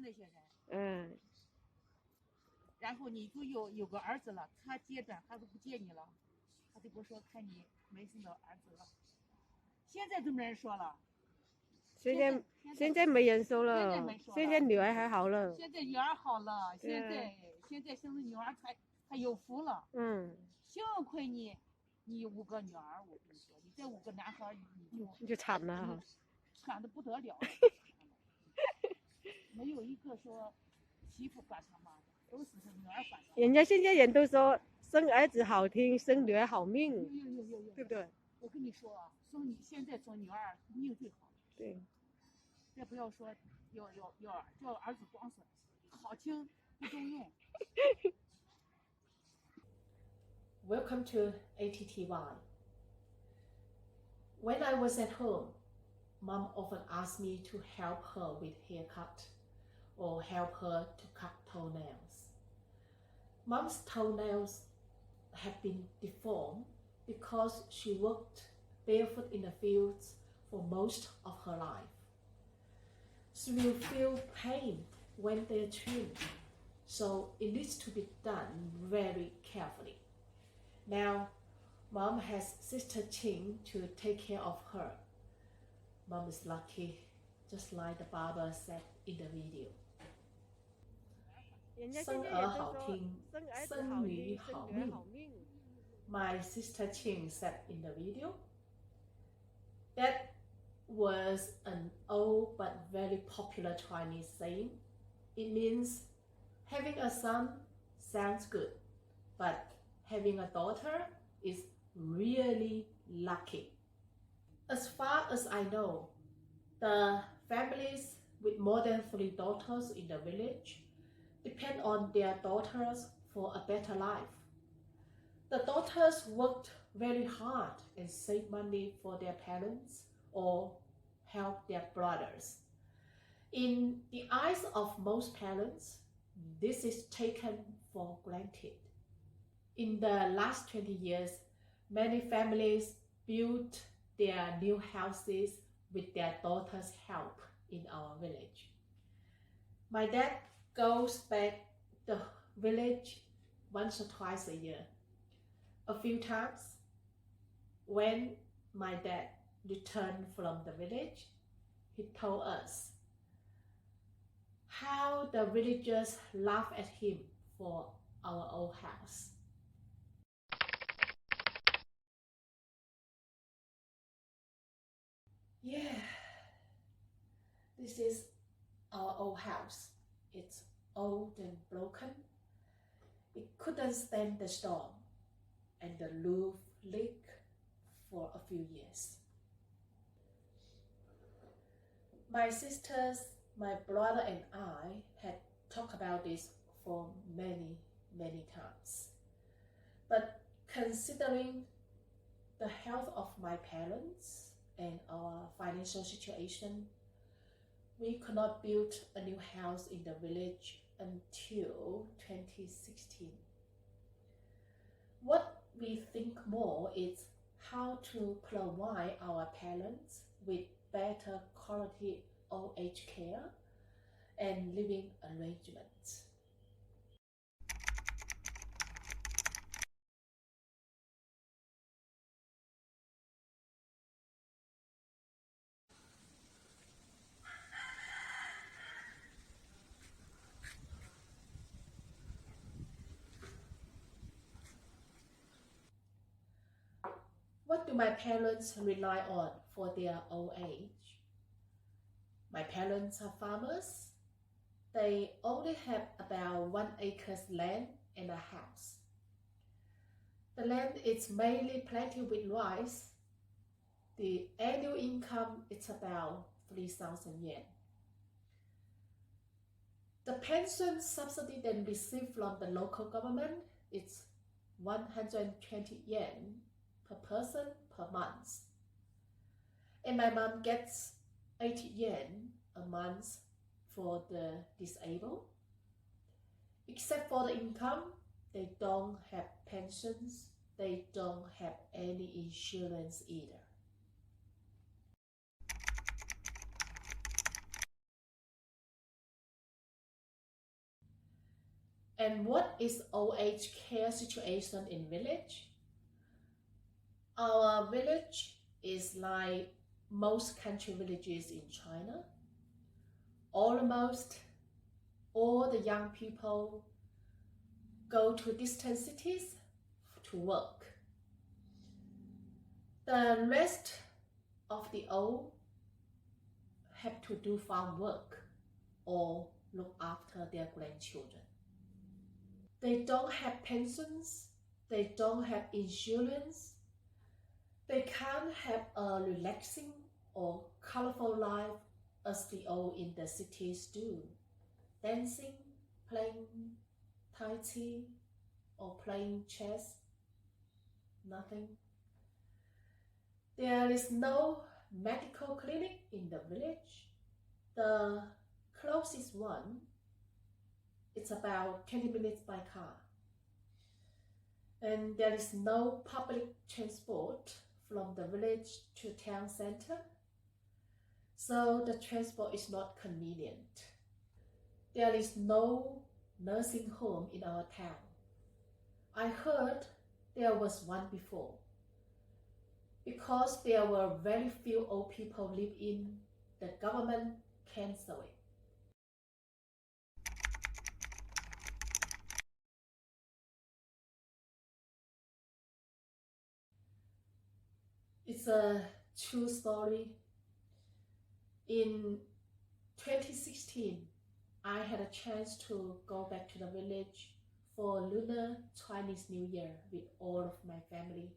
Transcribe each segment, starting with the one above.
那些人。然后你就有个儿子了，他阶段他都不接你了，他就不说看你没生到儿子了。现在都没人说了。现在没人说了，现在女儿还好了。现在女儿好了，现在生的女儿她有福了。幸亏你5个女儿，我跟你说，你这5个男孩你就惨了，惨的不得了了。没有一个说媳妇管他妈的，都是女儿管他。人家现在人都说生儿子好听，生女儿好命，对不对？我跟你说啊，现在生女儿命最好。对。再不要说要儿子光是好听不中用。Welcome to ATTY. When I was at home, Mom often asked me to help her with haircut or help her to cut toenails. Mom's toenails have been deformed because she worked barefoot in the fields for most of her life. She will feel pain when they're trimmed, so it needs to be done very carefully. Now, Mom has Sister Ching to take care of her. Mom is lucky, just like the barber said in the video. 生儿好听，生女好命。My sister Ching said in the video. That was an old but very popular Chinese saying. It means having a son sounds good, but having a daughter is really lucky. As far as I know, the families with more than 3 daughters in the village depend on their daughters for a better life. The daughters worked very hard and saved money for their parents or help their brothers. In the eyes of most parents, this is taken for granted. In the last 20 years, many families built their new houses with their daughters' help in our village. My dad goes back the village once or twice a year. A few times, when my dad returned from the village, he told us how the villagers laughed at him for our old house. Yeah, this is our old house. It's old and broken. It couldn't stand the storm, and the roof leaked for a few years. My sisters, my brother and I had talked about this for many times. But considering the health of my parents and our financial situation, we could not build a new house in the village until 2016. What we think more is how to provide our parents with better quality old age care and living arrangements. What do my parents rely on for their old age? My parents are farmers. They only have about 1 acre land and a house. The land is mainly planted with rice. The annual income is about 3,000 yen. The pension subsidy they receive from the local government is 120 yen per person per month. And my mom gets 80 yen a month for the disabled. Except for the income, they don't have pensions, they don't have any insurance either. And what is old age care situation in village? Our village is like most country villages in China. Almost all the young people go to distant cities to work. The rest of the old have to do farm work or look after their grandchildren. They don't have pensions, they don't have insurance, they can't have a relaxing or colorful life as the old in the cities do. Dancing, playing Tai Chi, or playing chess. Nothing. There is no medical clinic in the village. The closest one, it's about 20 minutes by car. And there is no public transport from the village to town center. So the transport is not convenient. There is no nursing home in our town. I heard there was one before. Because there were very few old people live in, the government canceled it. It's a true story. In 2016, I had a chance to go back to the village for Lunar Chinese New Year with all of my family.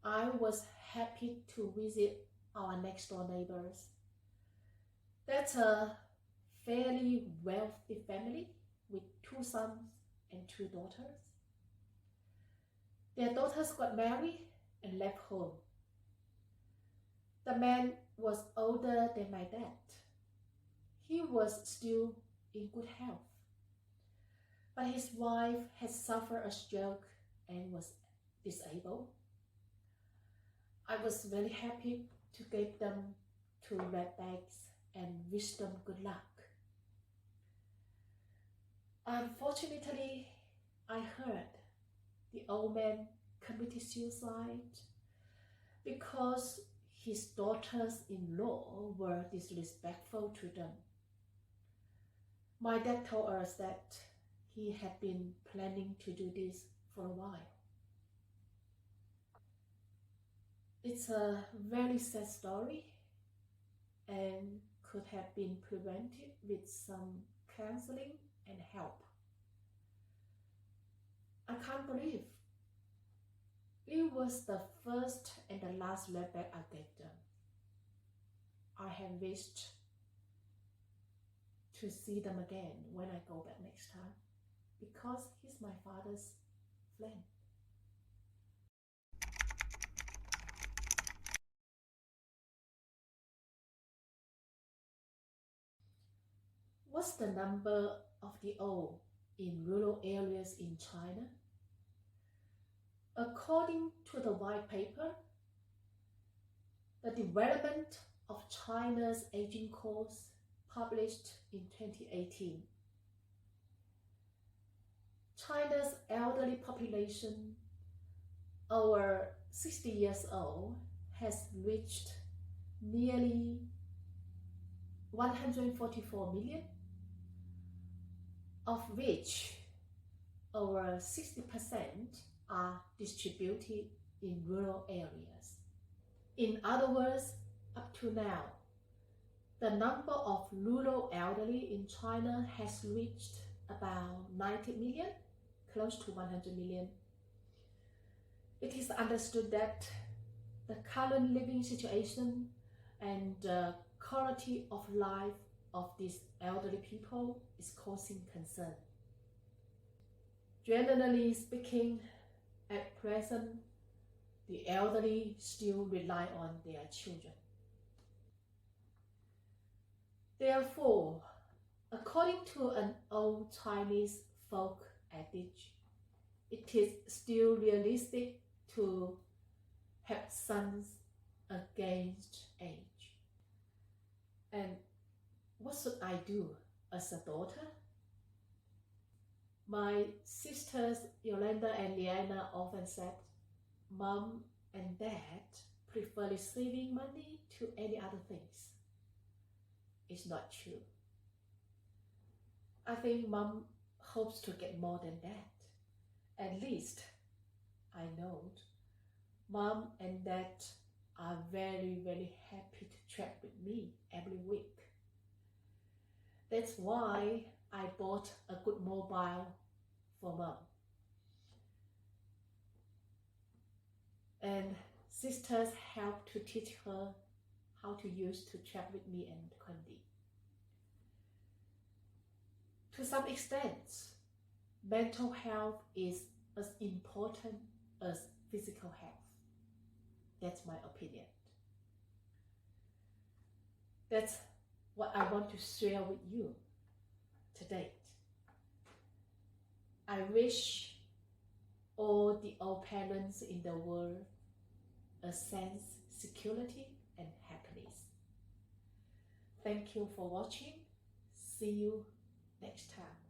I was happy to visit our next door neighbors. That's a fairly wealthy family with 2 sons and 2 daughters. Their daughters got married and left home. The man was older than my dad. He was still in good health, but his wife had suffered a stroke and was disabled. I was very happy to give them 2 red bags and wish them good luck. Unfortunately, I heard the old man committed suicide because his daughters-in-law were disrespectful to them. My dad told us that he had been planning to do this for a while. It's a very sad story and could have been prevented with some counseling and help. I can't believe it was the first and the last red bag I gave them. I have wished to see them again when I go back next time because he's my father's friend. What's the number of the old in rural areas in China? According to the white paper, the development of China's aging course published in 2018, China's elderly population over 60 years old has reached nearly 144 million, of which over 60% are distributed in rural areas. In other words, up to now, the number of rural elderly in China has reached about 90 million, close to 100 million. It is understood that the current living situation and the quality of life of these elderly people is causing concern. Generally speaking, at present, the elderly still rely on their children. Therefore, according to an old Chinese folk adage, it is still realistic to have sons against age. And what should I do as a daughter? My sisters Yolanda and Liana often said, Mom and Dad prefer receiving money to any other things. It's not true. I think Mom hopes to get more than that. At least, I know Mom and Dad are very, very happy to chat with me every week. That's why I bought a good mobile for Mom. And sisters help to teach her how to use to chat with me and Kundi. To some extent, mental health is as important as physical health. That's my opinion. That's what I want to share with you today. I wish all the old parents in the world a sense, security, and happiness. Thank you for watching. See you next time.